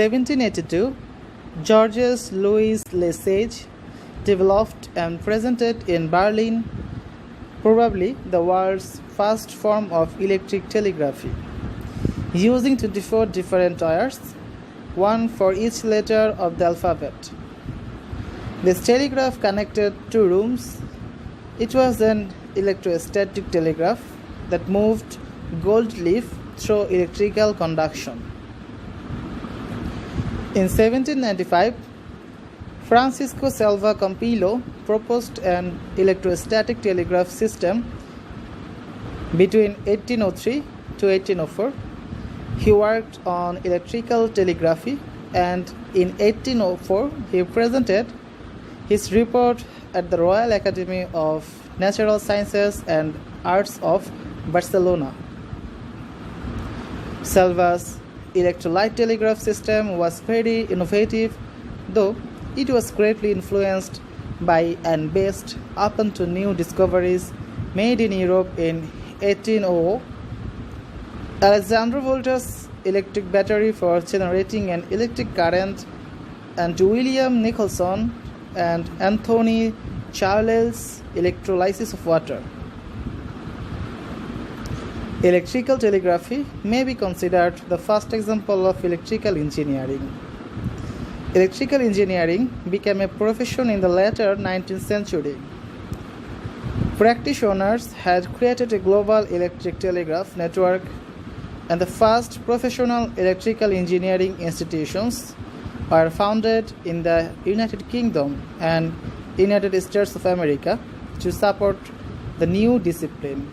1782, Georges Louis Lesage developed and presented in Berlin probably the world's first form of electric telegraphy, using 24 different wires, one for each letter of the alphabet. This telegraph connected two rooms. It was an electrostatic telegraph that moved gold leaf through electrical conduction. In 1795, Francisco Silva Campillo proposed an electrostatic telegraph system. Between 1803 to 1804, he worked on electrical telegraphy, and in 1804 he presented his report at the Royal Academy of Natural Sciences and Arts of Barcelona. Silva's electrolyte telegraph system was very innovative, though it was greatly influenced by and based upon two new discoveries made in Europe in 1800. Alexander Volta's electric battery for generating an electric current, and William Nicholson and Anthony Charles' electrolysis of water. Electrical telegraphy may be considered the first example of electrical engineering. Electrical engineering became a profession in the later 19th century. Practitioners had created a global electric telegraph network, and the first professional electrical engineering institutions were founded in the United Kingdom and United States of America to support the new discipline.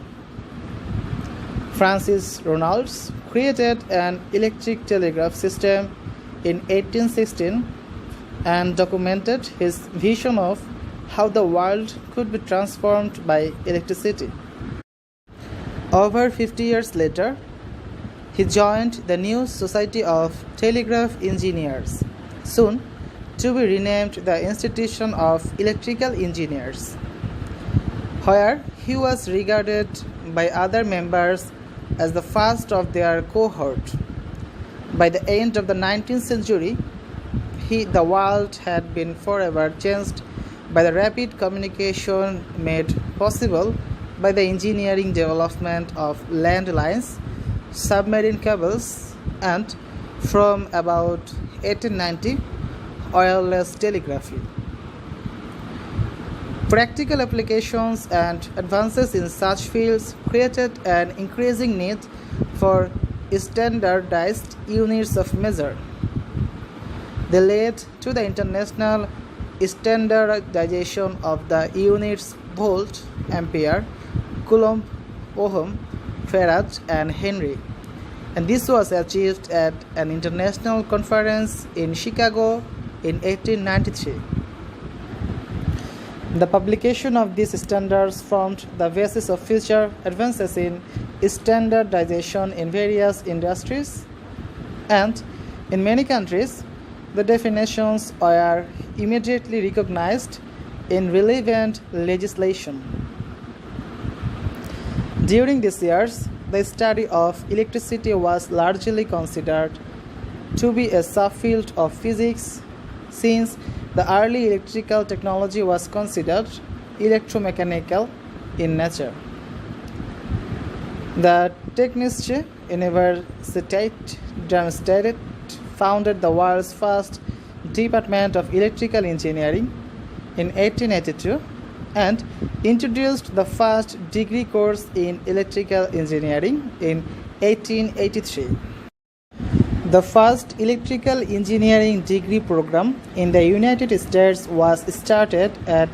Francis Ronalds created an electric telegraph system in 1816 and documented his vision of how the world could be transformed by electricity. Over 50 years later, he joined the New Society of Telegraph Engineers, soon to be renamed the Institution of Electrical Engineers, where he was regarded by other members as the first of their cohort. By the end of the 19th century, the world had been forever changed by the rapid communication made possible by the engineering development of land lines, submarine cables, and, from about 1890, wireless telegraphy. Practical applications and advances in such fields created an increasing need for standardized units of measure. They led to the international standardization of the units volt, ampere, coulomb, ohm, farad, and Henry, and this was achieved at an international conference in Chicago in 1893. The publication of these standards formed the basis of future advances in standardization in various industries, and in many countries, the definitions are immediately recognized in relevant legislation. During these years, the study of electricity was largely considered to be a subfield of physics, since the early electrical technology was considered electromechanical in nature. The Technische Universität Darmstadt founded the world's first department of electrical engineering in 1882 and introduced the first degree course in electrical engineering in 1883. The first electrical engineering degree program in the United States was started at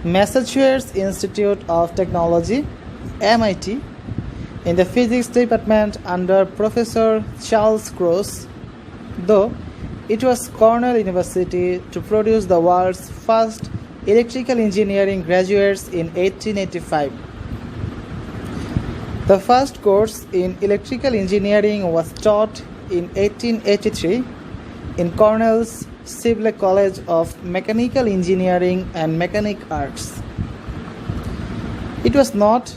Massachusetts Institute of Technology, MIT, in the physics department under Professor Charles Cross, though it was Cornell University to produce the world's first electrical engineering graduates in 1885. The first course in electrical engineering was taught in 1883 in Cornell's Sibley College of Mechanical Engineering and Mechanic Arts. It was not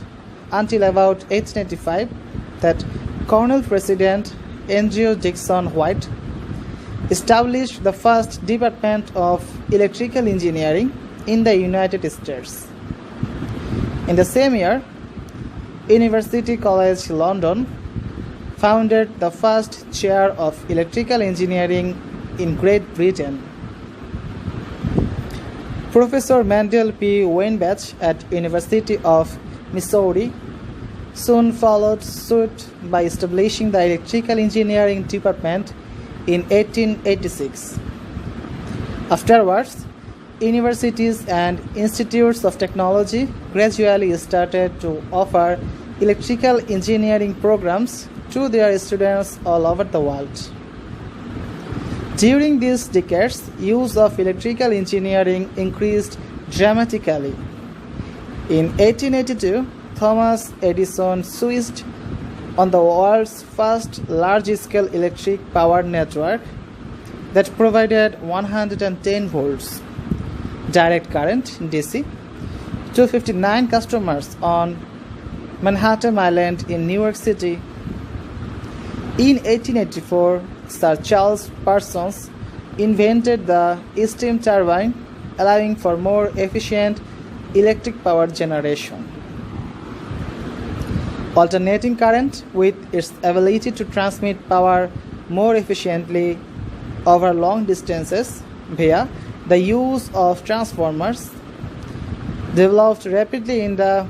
until about 1885 that Cornell President Andrew Jackson White established the first department of electrical engineering in the United States. In the same year, University College London founded the first chair of electrical engineering in Great Britain. Professor Mandel P. Weinbach at University of Missouri soon followed suit by establishing the electrical engineering department in 1886. Afterwards, universities and institutes of technology gradually started to offer electrical engineering programs to their students all over the world. During these decades, use of electrical engineering increased dramatically. In 1882, Thomas Edison switched on the world's first large-scale electric power network that provided 110 volts direct current DC to 59 customers on Manhattan Island in New York City. In 1884, Sir Charles Parsons invented the steam turbine, allowing for more efficient electric power generation. Alternating current, with its ability to transmit power more efficiently over long distances via the use of transformers, developed rapidly in the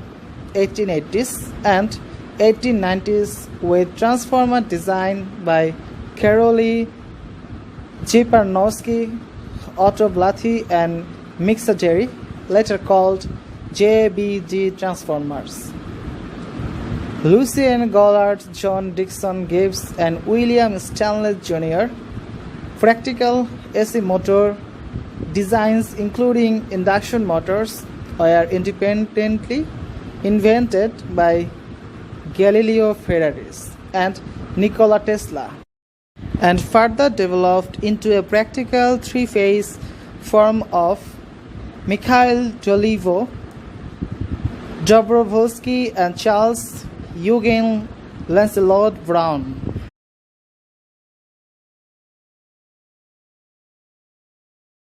1880s and 1890s with transformer designed by Karoli Cheparnowski, Otto Blathy, and Mixageri, later called JBG transformers. Lucien Gollard, John Dixon Gibbs, and William Stanley Jr. practical AC motor designs, including induction motors, were independently invented by Galileo Ferraris and Nikola Tesla, and further developed into a practical three-phase form of Mikhail Dolivo, Dobrovolsky, and Charles Eugen Lancelot Brown.